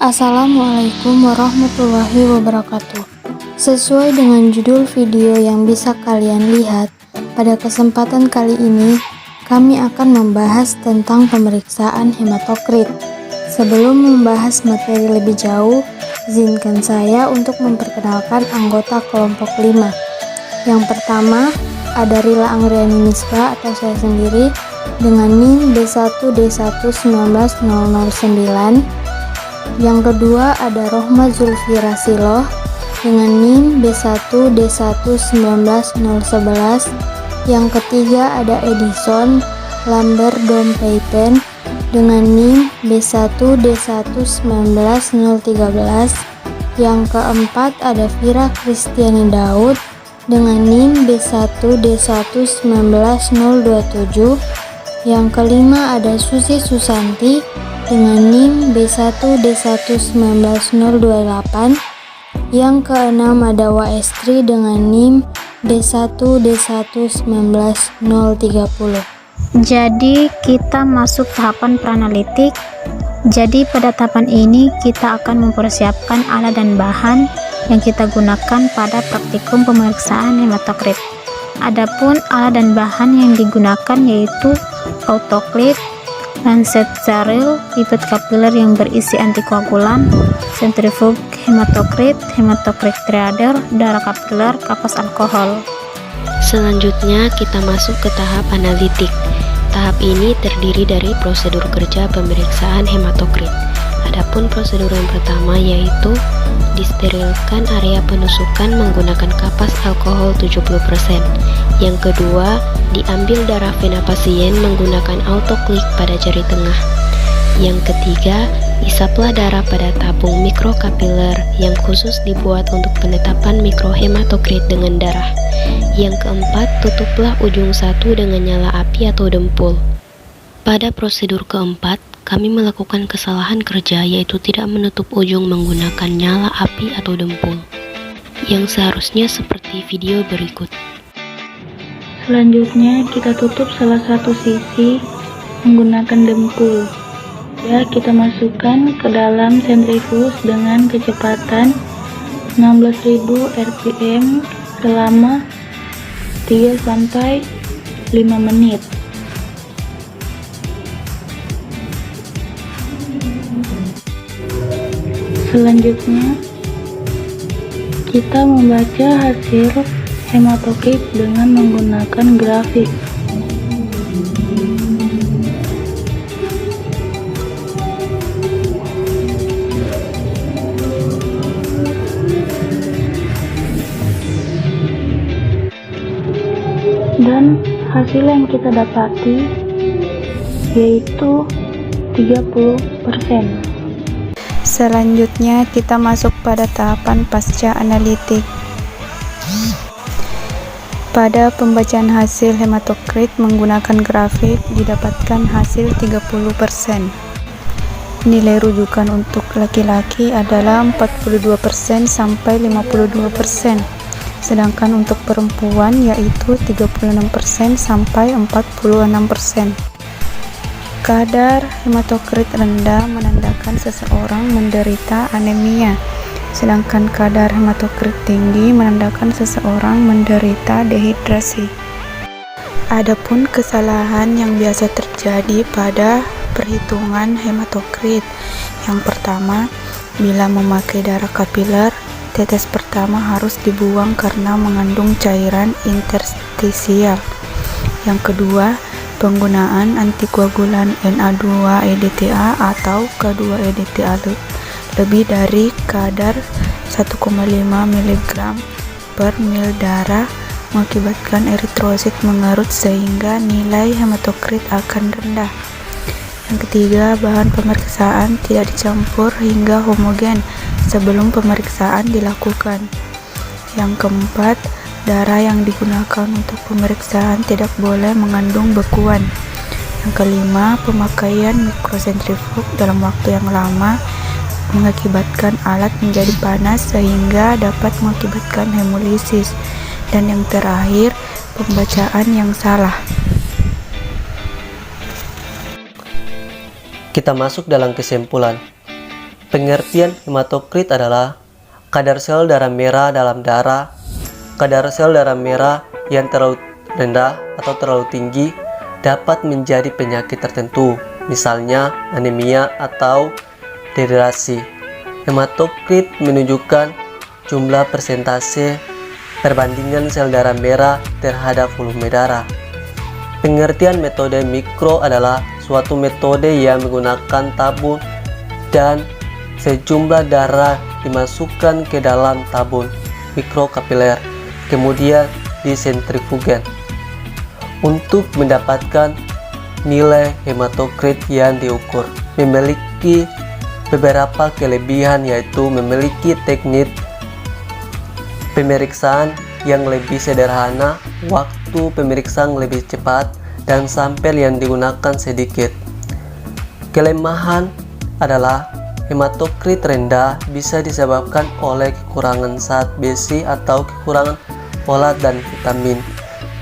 Assalamualaikum warahmatullahi wabarakatuh. Sesuai dengan judul video yang bisa kalian lihat, pada kesempatan kali ini kami akan membahas tentang pemeriksaan hematokrit. Sebelum membahas materi lebih jauh, izinkan saya untuk memperkenalkan anggota kelompok 5. Yang pertama, ada Rila Anggriani Misbah atau saya sendiri dengan NIM B1D1190009. Yang kedua ada Rohma Zulfira Siloh dengan NIM B1D1190011. Yang ketiga ada Edison Lamber Dompeipen dengan NIM B1D1190013. Yang keempat ada Vira Kristiani Daud dengan NIM B1D1190027. Yang kelima ada Susi Susanti dengan NIM B1D1190028. Yang keenam ada Waestri dengan NIM B1D1190030. Jadi kita masuk tahapan pranalitik. Jadi pada tahapan ini kita akan mempersiapkan alat dan bahan yang kita gunakan pada praktikum pemeriksaan hematokrit. Adapun alat dan bahan yang digunakan yaitu autoclave, lancet steril, pipet kapiler yang berisi antikoagulan, centrifuge hematokrit, hematokrit triader, darah kapiler, kapas alkohol. Selanjutnya kita masuk ke tahap analitik. Tahap ini terdiri dari prosedur kerja pemeriksaan hematokrit. Adapun prosedur yang pertama yaitu disterilkan area penusukan menggunakan kapas alkohol 70%. Yang kedua, diambil darah vena pasien menggunakan autoklik pada jari tengah. Yang ketiga, isaplah darah pada tabung mikrokapiler yang khusus dibuat untuk penetapan mikrohematokrit dengan darah. Yang keempat, tutuplah ujung satu dengan nyala api atau dempul. Pada prosedur keempat, kami melakukan kesalahan kerja yaitu tidak menutup ujung menggunakan nyala api atau dempul, yang seharusnya seperti video berikut. Selanjutnya kita tutup salah satu sisi menggunakan dempul. Ya, kita masukkan ke dalam sentrifuge dengan kecepatan 16.000 rpm selama 3-5 menit. Selanjutnya kita membaca hasil hematokrit dengan menggunakan grafik. Dan hasil yang kita dapati yaitu 30%. Selanjutnya kita masuk pada tahapan pasca analitik. Pada pembacaan hasil hematokrit menggunakan grafik didapatkan hasil 30%. Nilai rujukan untuk laki-laki adalah 42% sampai 52%. Sedangkan untuk perempuan yaitu 36% sampai 46%. Kadar hematokrit rendah menandakan seseorang menderita anemia, sedangkan kadar hematokrit tinggi menandakan seseorang menderita dehidrasi. Adapun kesalahan yang biasa terjadi pada perhitungan hematokrit. Yang pertama, bila memakai darah kapiler, tetes pertama harus dibuang karena mengandung cairan interstisial. Yang kedua, penggunaan antikoagulan Na2-EDTA atau K2-EDTA lebih dari kadar 1,5 mg per ml darah mengakibatkan eritrosit mengerut sehingga nilai hematokrit akan rendah. Yang ketiga, bahan pemeriksaan tidak dicampur hingga homogen sebelum pemeriksaan dilakukan. Yang keempat, darah yang digunakan untuk pemeriksaan tidak boleh mengandung bekuan. Yang kelima, pemakaian mikrosentrifuge dalam waktu yang lama mengakibatkan alat menjadi panas sehingga dapat mengakibatkan hemolisis. Dan yang terakhir, pembacaan yang salah. Kita masuk dalam kesimpulan. Pengertian hematokrit adalah kadar sel darah merah dalam darah. Kadar sel darah merah yang terlalu rendah atau terlalu tinggi dapat menjadi penyakit tertentu, misalnya anemia atau dehidrasi. Hematokrit menunjukkan jumlah persentase perbandingan sel darah merah terhadap volume darah. Pengertian metode mikro adalah suatu metode yang menggunakan tabung dan sejumlah darah dimasukkan ke dalam tabung mikrokapiler, kemudian disentrifugen untuk mendapatkan nilai hematokrit yang diukur. Memiliki beberapa kelebihan, yaitu memiliki teknik pemeriksaan yang lebih sederhana, waktu pemeriksaan lebih cepat, dan sampel yang digunakan sedikit. Kelemahan adalah hematokrit rendah bisa disebabkan oleh kekurangan zat besi atau kekurangan folat dan vitamin.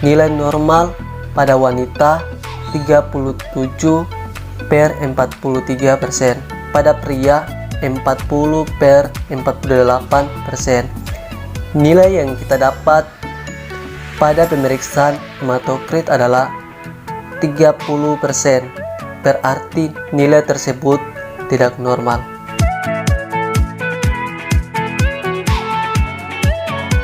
Nilai normal pada wanita 37/43%, pada pria 40/48%. Nilai yang kita dapat pada pemeriksaan hematokrit adalah 30%, berarti nilai tersebut tidak normal.